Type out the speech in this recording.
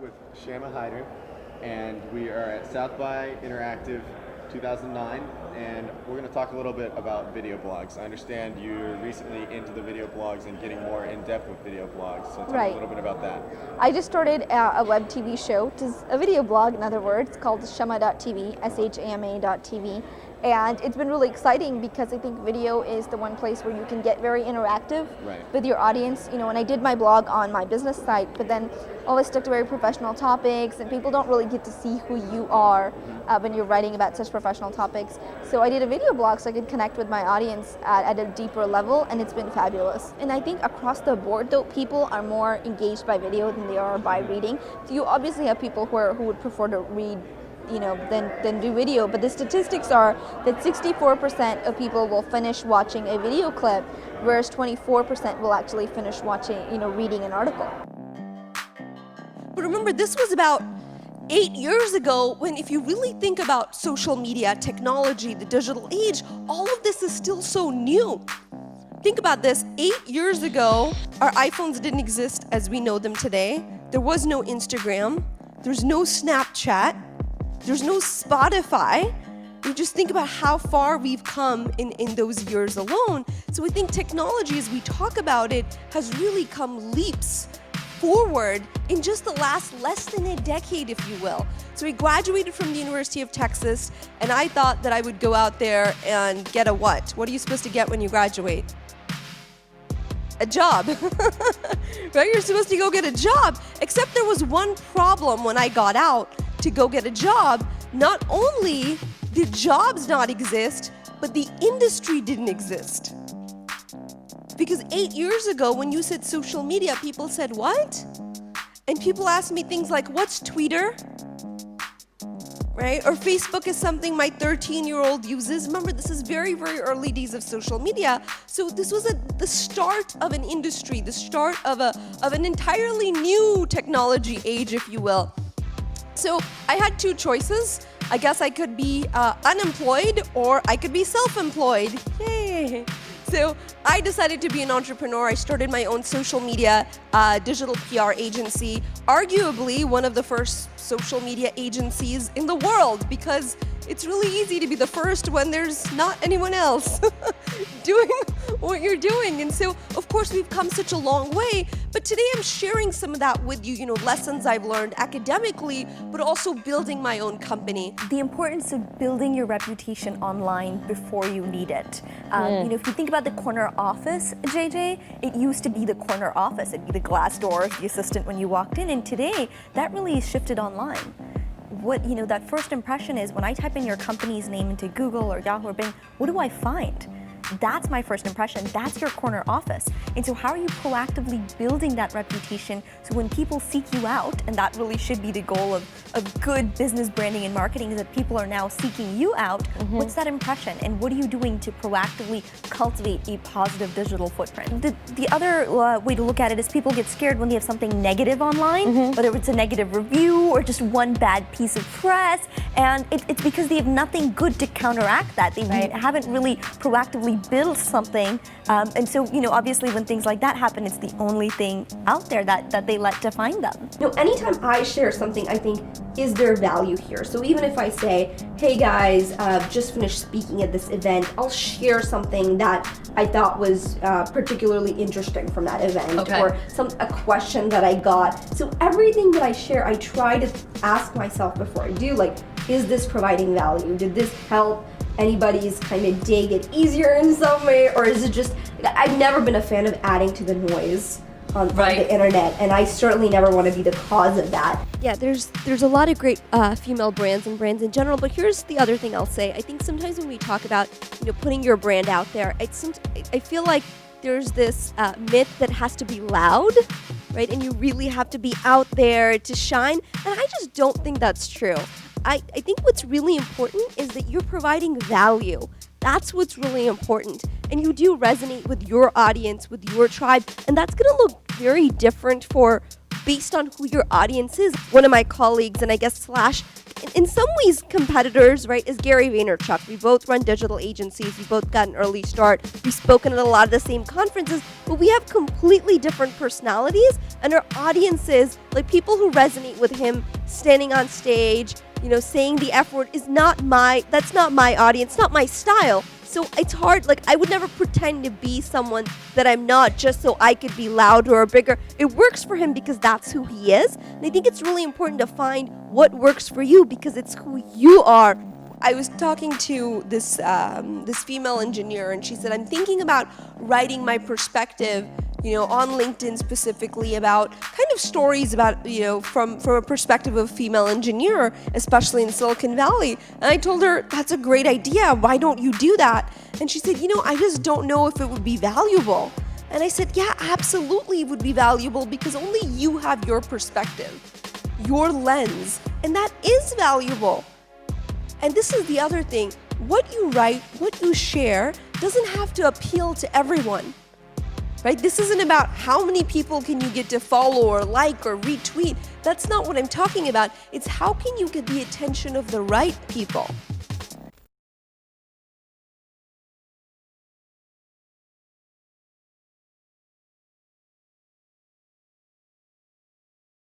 with Shama Hyder, and we are at South by Interactive 2009, and we're going to talk a little bit about video blogs. I understand you're recently into the video blogs and getting more in depth with video blogs, so tell me a little bit about that. I just started a web TV show, which is a video blog, in other words, called Shama.tv, Shama.tv. And it's been really exciting because I think video is the one place where you can get very interactive with your audience. You know, when I did my blog on my business site, but then always stuck to very professional topics, and people don't really get to see who you are when you're writing about such professional topics. So I did a video blog so I could connect with my audience at a deeper level, and it's been fabulous. And I think across the board, though, people are more engaged by video than they are by reading. So you obviously have people who would prefer to read, you know, than do video, but the statistics are that 64% of people will finish watching a video clip, whereas 24% will actually finish watching, reading an article. But remember, this was about 8 years ago when, if you really think about social media, technology, the digital age, all of this is still so new. Think about this, 8 years ago, our iPhones didn't exist as we know them today. There was no Instagram, there's no Snapchat, there's no Spotify. You just think about how far we've come in those years alone. So I think technology, as we talk about it, has really come leaps forward in just the last less than a decade, if you will. So we graduated from the University of Texas, and I thought that I would go out there and get a what? What are you supposed to get when you graduate? A job, right? You're supposed to go get a job, except there was one problem when I got out to go get a job. Not only did jobs not exist, but the industry didn't exist. Because 8 years ago, when you said social media, people said, what? And people asked me things like, what's Twitter? Right? Or Facebook is something my 13-year-old uses. Remember, this is very, very early days of social media. So this was the start of an industry, the start of an entirely new technology age, if you will. So I had two choices. I guess I could be unemployed, or I could be self-employed. Yay! So I decided to be an entrepreneur. I started my own social media digital PR agency, arguably one of the first social media agencies in the world, because it's really easy to be the first when there's not anyone else doing what you're doing. And so, of course, we've come such a long way, but today I'm sharing some of that with you, lessons I've learned academically, but also building my own company. The importance of building your reputation online before you need it. If you think about the corner office, JJ, it used to be the corner office. It'd be the glass doors, the assistant when you walked in, and today, that really shifted online. That first impression is when I type in your company's name into Google or Yahoo or Bing, what do I find? That's my first impression. That's your corner office. And so how are you proactively building that reputation so when people seek you out, and that really should be the goal of good business branding and marketing, is that people are now seeking you out, what's that impression? And what are you doing to proactively cultivate a positive digital footprint? The other way to look at it is people get scared when they have something negative online, whether it's a negative review or just one bad piece of press, and it's because they have nothing good to counteract that. They haven't really proactively build something, and so obviously when things like that happen, it's the only thing out there that they let define them. Anytime I share something, I think, is there value here? So even if I say, hey guys, just finished speaking at this event, I'll share something that I thought was particularly interesting from that event, or a question that I got. So everything that I share, I try to ask myself before I do, like, is this providing value? Did this help anybody's kind of day get easier in some way, or is it just, I've never been a fan of adding to the noise on the internet, and I certainly never want to be the cause of that. Yeah, there's a lot of great female brands and brands in general, but here's the other thing I'll say. I think sometimes when we talk about putting your brand out there, I feel like there's this myth that has to be loud, right? And you really have to be out there to shine, and I just don't think that's true. I think what's really important is that you're providing value. That's what's really important. And you do resonate with your audience, with your tribe, and that's gonna look very different for based on who your audience is. One of my colleagues, and I guess slash, in some ways competitors, right, is Gary Vaynerchuk. We both run digital agencies. We both got an early start. We've spoken at a lot of the same conferences, but we have completely different personalities, and our audiences, like people who resonate with him standing on stage, saying the F word that's not my audience, not my style. So it's hard, like I would never pretend to be someone that I'm not just so I could be louder or bigger. It works for him because that's who he is. And I think it's really important to find what works for you because it's who you are. I was talking to this female engineer, and she said, I'm thinking about writing my perspective, on LinkedIn specifically about kind of stories about, from a perspective of a female engineer, especially in Silicon Valley. And I told her, that's a great idea. Why don't you do that? And she said, I just don't know if it would be valuable. And I said, yeah, absolutely it would be valuable because only you have your perspective, your lens, and that is valuable. And this is the other thing. What you write, what you share, doesn't have to appeal to everyone, right? This isn't about how many people can you get to follow or like or retweet. That's not what I'm talking about. It's how can you get the attention of the right people.